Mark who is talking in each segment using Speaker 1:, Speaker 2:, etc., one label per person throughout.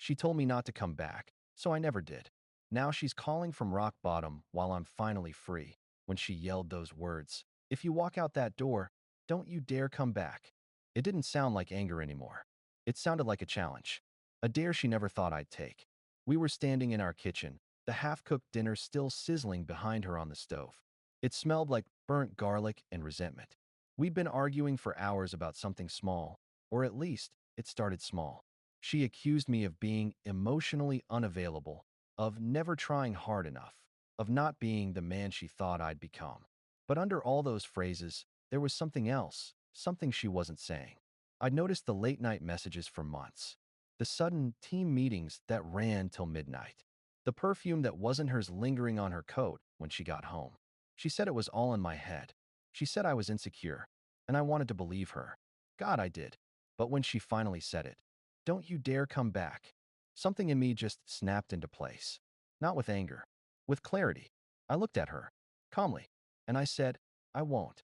Speaker 1: She told me not to come back, so I never did. Now she's calling from rock bottom while I'm finally free. When she yelled those words, "If you walk out that door, don't you dare come back." It didn't sound like anger anymore. It sounded like a challenge. A dare she never thought I'd take. We were standing in our kitchen, the half-cooked dinner still sizzling behind her on the stove. It smelled like burnt garlic and resentment. We'd been arguing for hours about something small, or at least, it started small. She accused me of being emotionally unavailable, of never trying hard enough, of not being the man she thought I'd become. But under all those phrases, there was something else, something she wasn't saying. I'd noticed the late-night messages for months, the sudden team meetings that ran till midnight, the perfume that wasn't hers lingering on her coat when she got home. She said it was all in my head. She said I was insecure, and I wanted to believe her. God, I did. But when she finally said it, "Don't you dare come back," something in me just snapped into place. Not with anger, with clarity. I looked at her, calmly, and I said, "I won't."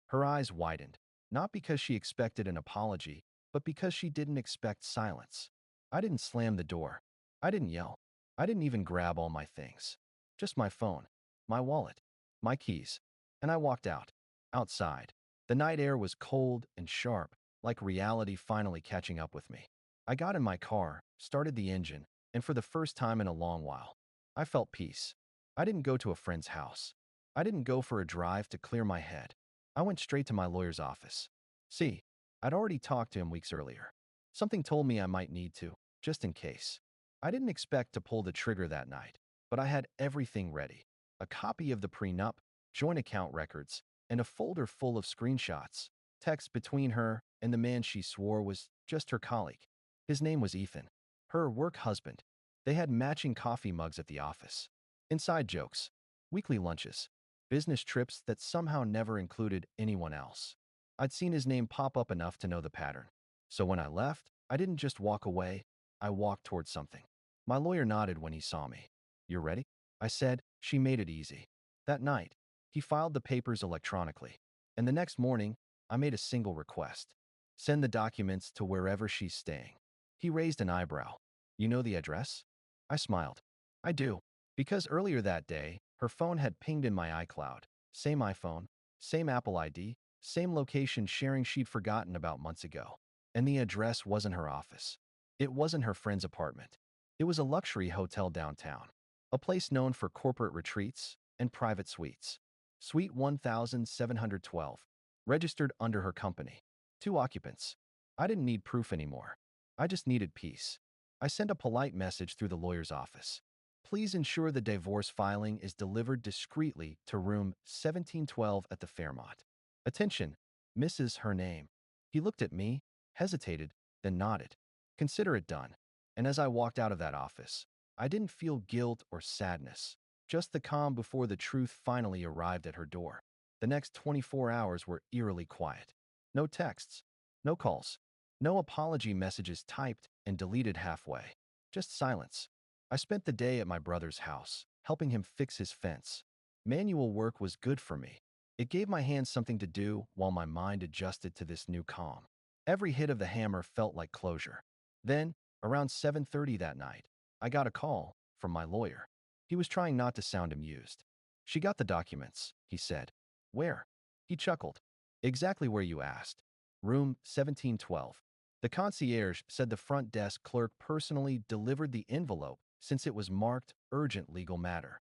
Speaker 1: Her eyes widened, not because she expected an apology, but because she didn't expect silence. I didn't slam the door. I didn't yell. I didn't even grab all my things. Just my phone, my wallet, my keys. And I walked out. Outside. The night air was cold and sharp, like reality finally catching up with me. I got in my car, started the engine, and for the first time in a long while, I felt peace. I didn't go to a friend's house. I didn't go for a drive to clear my head. I went straight to my lawyer's office. See, I'd already talked to him weeks earlier. Something told me I might need to, just in case. I didn't expect to pull the trigger that night, but I had everything ready. A copy of the prenup, joint account records, and a folder full of screenshots, texts between her and the man she swore was just her colleague. His name was Ethan, her work husband. They had matching coffee mugs at the office. Inside jokes, weekly lunches, business trips that somehow never included anyone else. I'd seen his name pop up enough to know the pattern. So when I left, I didn't just walk away, I walked towards something. My lawyer nodded when he saw me. "You're ready?" I said. She made it easy. That night, he filed the papers electronically. And the next morning, I made a single request. Send the documents to wherever she's staying. He raised an eyebrow. "You know the address?" I smiled. "I do." Because earlier that day, her phone had pinged in my iCloud. Same iPhone, same Apple ID, same location sharing she'd forgotten about months ago. And the address wasn't her office. It wasn't her friend's apartment. It was a luxury hotel downtown, a place known for corporate retreats and private suites. Suite 1712, registered under her company. 2 occupants. I didn't need proof anymore. I just needed peace. I sent a polite message through the lawyer's office. "Please ensure the divorce filing is delivered discreetly to room 1712 at the Fairmont. Attention, Mrs. Her name." He looked at me, hesitated, then nodded. "Consider it done." And as I walked out of that office, I didn't feel guilt or sadness, just the calm before the truth finally arrived at her door. The next 24 hours were eerily quiet. No texts, no calls, no apology messages typed and deleted halfway. Just silence. I spent the day at my brother's house, helping him fix his fence. Manual work was good for me. It gave my hands something to do while my mind adjusted to this new calm. Every hit of the hammer felt like closure. Then, around 7:30 that night, I got a call from my lawyer. He was trying not to sound amused. "She got the documents," he said. "Where?" He chuckled. "Exactly where you asked. Room 1712. The concierge said the front desk clerk personally delivered the envelope since it was marked urgent legal matter.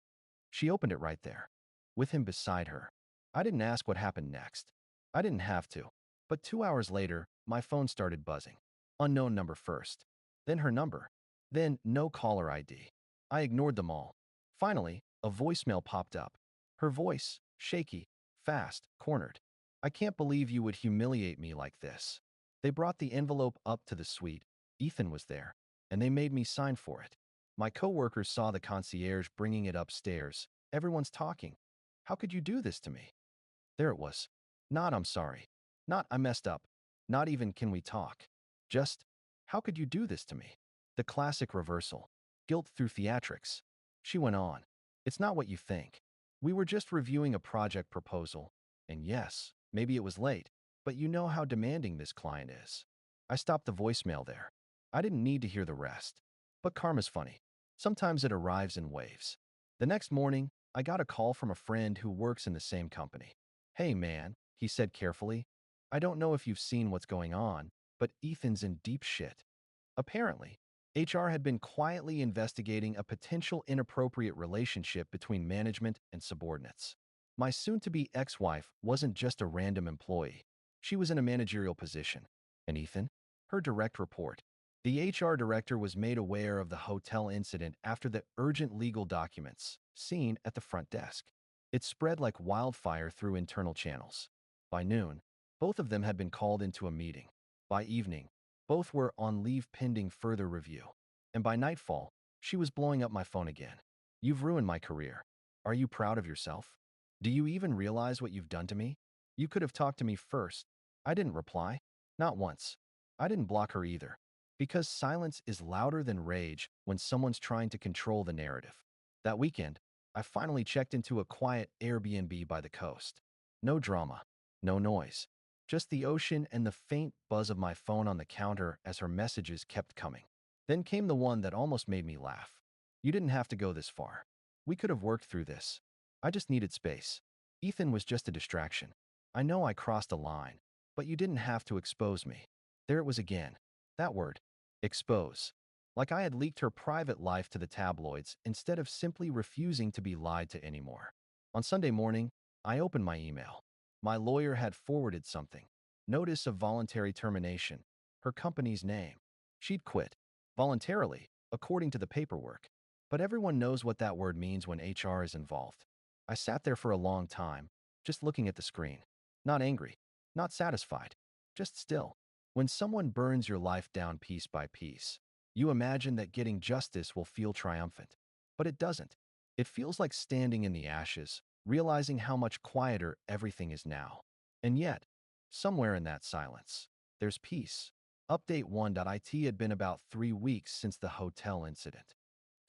Speaker 1: She opened it right there, with him beside her. I didn't ask what happened next. I didn't have to. But 2 hours later, my phone started buzzing. Unknown number first. Then her number. Then no caller ID. I ignored them all. Finally, a voicemail popped up. Her voice, shaky, fast, cornered. "I can't believe you would humiliate me like this." They brought the envelope up to the suite. Ethan was there, and they made me sign for it. My coworkers saw the concierge bringing it upstairs. Everyone's talking. "How could you do this to me?" There it was. Not "I'm sorry." Not "I messed up." Not even "Can we talk?" Just, "How could you do this to me?" The classic reversal. Guilt through theatrics. She went on. "It's not what you think. We were just reviewing a project proposal. And yes, maybe it was late, but you know how demanding this client is." I stopped the voicemail there. I didn't need to hear the rest. But karma's funny. Sometimes it arrives in waves. The next morning, I got a call from a friend who works in the same company. "Hey man," he said carefully, "I don't know if you've seen what's going on, but Ethan's in deep shit." Apparently, HR had been quietly investigating a potential inappropriate relationship between management and subordinates. My soon-to-be ex-wife wasn't just a random employee. She was in a managerial position. And Ethan? Her direct report. The HR director was made aware of the hotel incident after the urgent legal documents seen at the front desk. It spread like wildfire through internal channels. By noon, both of them had been called into a meeting. By evening, both were on leave pending further review. And by nightfall, she was blowing up my phone again. "You've ruined my career. Are you proud of yourself? Do you even realize what you've done to me? You could have talked to me first." I didn't reply. Not once. I didn't block her either. Because silence is louder than rage when someone's trying to control the narrative. That weekend, I finally checked into a quiet Airbnb by the coast. No drama, no noise, just the ocean and the faint buzz of my phone on the counter as her messages kept coming. Then came the one that almost made me laugh. "You didn't have to go this far. We could have worked through this. I just needed space. Ethan was just a distraction. I know I crossed a line, but you didn't have to expose me." There it was again. That word. Expose. Like I had leaked her private life to the tabloids instead of simply refusing to be lied to anymore. On Sunday morning, I opened my email. My lawyer had forwarded something. Notice of voluntary termination. Her company's name. She'd quit. Voluntarily, according to the paperwork. But everyone knows what that word means when HR is involved. I sat there for a long time, just looking at the screen. Not angry. Not satisfied. Just still. When someone burns your life down piece by piece, you imagine that getting justice will feel triumphant. But it doesn't. It feels like standing in the ashes, realizing how much quieter everything is now. And yet, somewhere in that silence, there's peace. Update 1.it had been about 3 weeks since the hotel incident.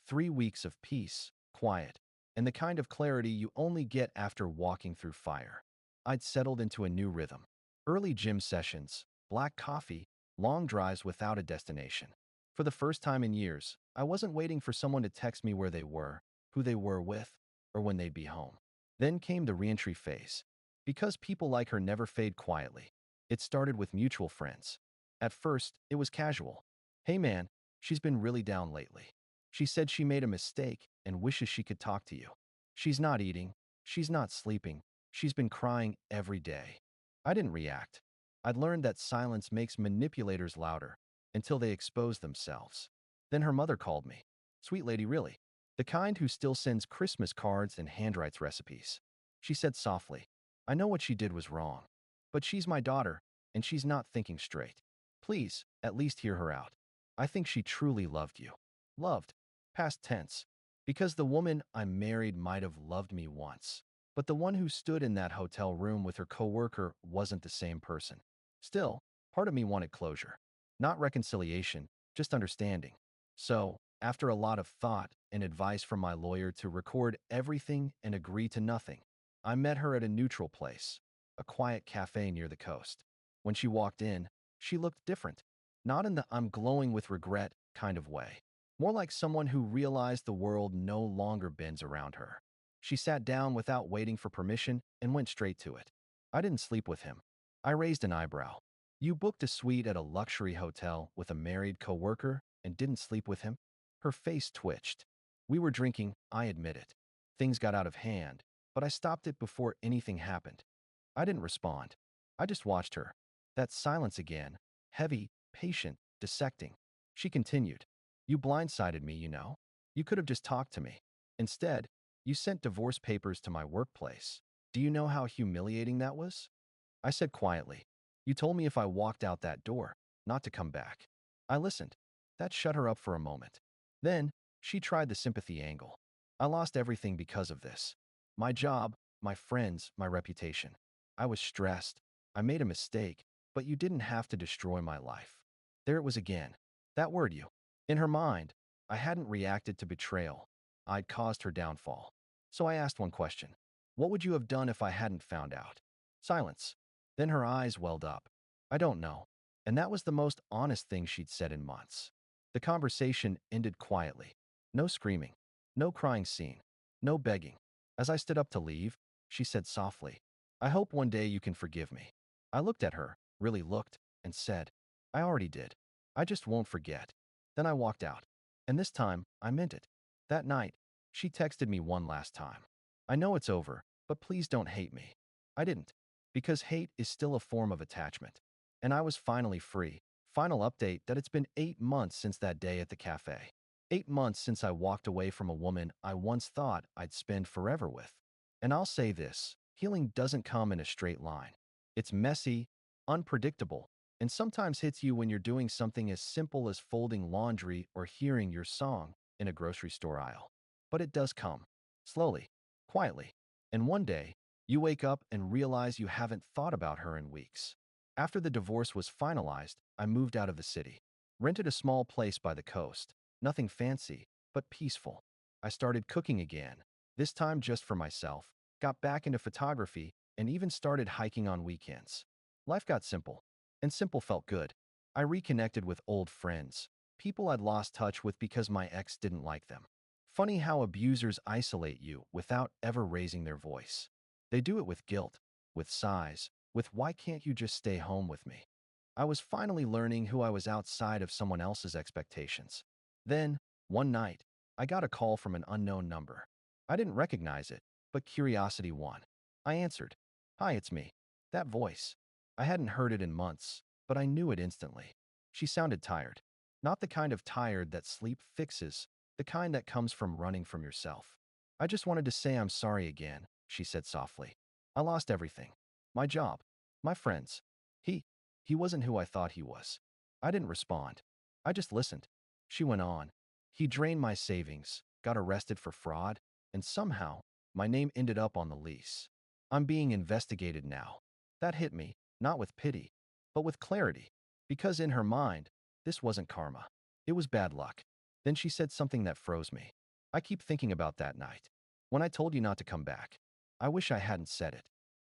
Speaker 1: 3 weeks of peace, quiet, and the kind of clarity you only get after walking through fire. I'd settled into a new rhythm. Early gym sessions, black coffee, long drives without a destination. For the first time in years, I wasn't waiting for someone to text me where they were, who they were with, or when they'd be home. Then came the reentry phase. Because people like her never fade quietly. It started with mutual friends. At first, it was casual. "Hey man, she's been really down lately. She said she made a mistake and wishes she could talk to you. She's not eating, she's not sleeping, she's been crying every day." I didn't react. I'd learned that silence makes manipulators louder until they expose themselves. Then her mother called me. Sweet lady, really. The kind who still sends Christmas cards and handwrites recipes. She said softly, "I know what she did was wrong, but she's my daughter, and she's not thinking straight. Please, at least hear her out. I think she truly loved you." Loved. Past tense. Because the woman I married might have loved me once. But the one who stood in that hotel room with her coworker wasn't the same person. Still, part of me wanted closure. Not reconciliation, just understanding. So, after a lot of thought and advice from my lawyer to record everything and agree to nothing, I met her at a neutral place, a quiet cafe near the coast. When she walked in, she looked different. Not in the "I'm glowing with regret" kind of way. More like someone who realized the world no longer bends around her. She sat down without waiting for permission and went straight to it. "I didn't sleep with him." I raised an eyebrow. "You booked a suite at a luxury hotel with a married coworker and didn't sleep with him?" Her face twitched. "We were drinking, I admit it. Things got out of hand, but I stopped it before anything happened." I didn't respond. I just watched her. That silence again, heavy, patient, dissecting. She continued. "You blindsided me, you know. You could have just talked to me. Instead, you sent divorce papers to my workplace. Do you know how humiliating that was?" I said quietly, "You told me if I walked out that door, not to come back." I listened. That shut her up for a moment. Then, she tried the sympathy angle. "I lost everything because of this. My job, my friends, my reputation. I was stressed. I made a mistake, but you didn't have to destroy my life." There it was again. That word, you. In her mind, I hadn't reacted to betrayal. I'd caused her downfall. So I asked one question. "What would you have done if I hadn't found out?" Silence. Then her eyes welled up. "I don't know." And that was the most honest thing she'd said in months. The conversation ended quietly. No screaming, no crying scene, no begging. As I stood up to leave, she said softly, "I hope one day you can forgive me." I looked at her, really looked, and said, "I already did. I just won't forget." Then I walked out. And this time, I meant it. That night, she texted me one last time. "I know it's over, but please don't hate me." I didn't, because hate is still a form of attachment. And I was finally free. Final update that it's been 8 months since that day at the cafe. 8 months since I walked away from a woman I once thought I'd spend forever with. And I'll say this, healing doesn't come in a straight line. It's messy, unpredictable, and sometimes hits you when you're doing something as simple as folding laundry or hearing your song in a grocery store aisle. But it does come, slowly, quietly, and one day, you wake up and realize you haven't thought about her in weeks. After the divorce was finalized, I moved out of the city, rented a small place by the coast, nothing fancy, but peaceful. I started cooking again, this time just for myself, got back into photography, and even started hiking on weekends. Life got simple, and simple felt good. I reconnected with old friends, people I'd lost touch with because my ex didn't like them. Funny how abusers isolate you without ever raising their voice. They do it with guilt, with sighs, with "why can't you just stay home with me?" I was finally learning who I was outside of someone else's expectations. Then, one night, I got a call from an unknown number. I didn't recognize it, but curiosity won. I answered, "Hi, it's me." That voice. I hadn't heard it in months, but I knew it instantly. She sounded tired. Not the kind of tired that sleep fixes, the kind that comes from running from yourself. "I just wanted to say I'm sorry again," she said softly. "I lost everything. My job. My friends. He. He wasn't who I thought he was." I didn't respond. I just listened. She went on. "He drained my savings, got arrested for fraud, and somehow, my name ended up on the lease. I'm being investigated now." That hit me, not with pity, but with clarity, because in her mind, this wasn't karma. It was bad luck. Then she said something that froze me. "I keep thinking about that night, when I told you not to come back. I wish I hadn't said it."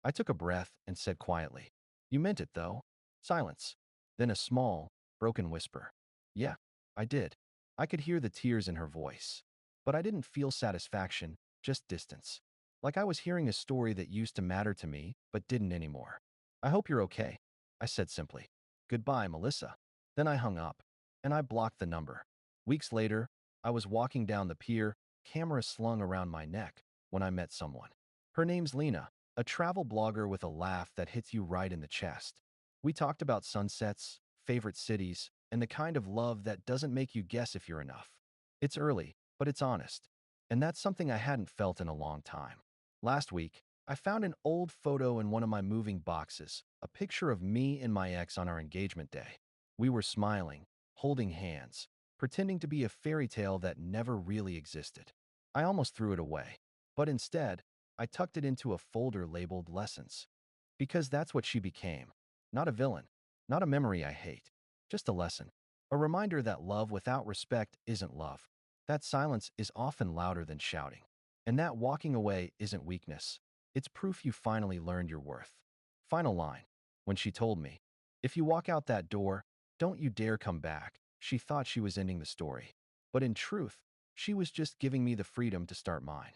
Speaker 1: I took a breath and said quietly, "You meant it, though." Silence. Then a small, broken whisper. "Yeah, I did." I could hear the tears in her voice. But I didn't feel satisfaction, just distance. Like I was hearing a story that used to matter to me, but didn't anymore. "I hope you're okay," I said simply. "Goodbye, Melissa." Then I hung up, and I blocked the number. Weeks later, I was walking down the pier, camera slung around my neck, when I met someone. Her name's Lena, a travel blogger with a laugh that hits you right in the chest. We talked about sunsets, favorite cities, and the kind of love that doesn't make you guess if you're enough. It's early, but it's honest. And that's something I hadn't felt in a long time. Last week, I found an old photo in one of my moving boxes, a picture of me and my ex on our engagement day. We were smiling, holding hands, pretending to be a fairy tale that never really existed. I almost threw it away, but instead, I tucked it into a folder labeled Lessons. Because that's what she became. Not a villain, not a memory I hate, just a lesson. A reminder that love without respect isn't love. That silence is often louder than shouting. And that walking away isn't weakness. It's proof you finally learned your worth. Final line. When she told me, "If you walk out that door, don't you dare come back," she thought she was ending the story. But in truth, she was just giving me the freedom to start mine.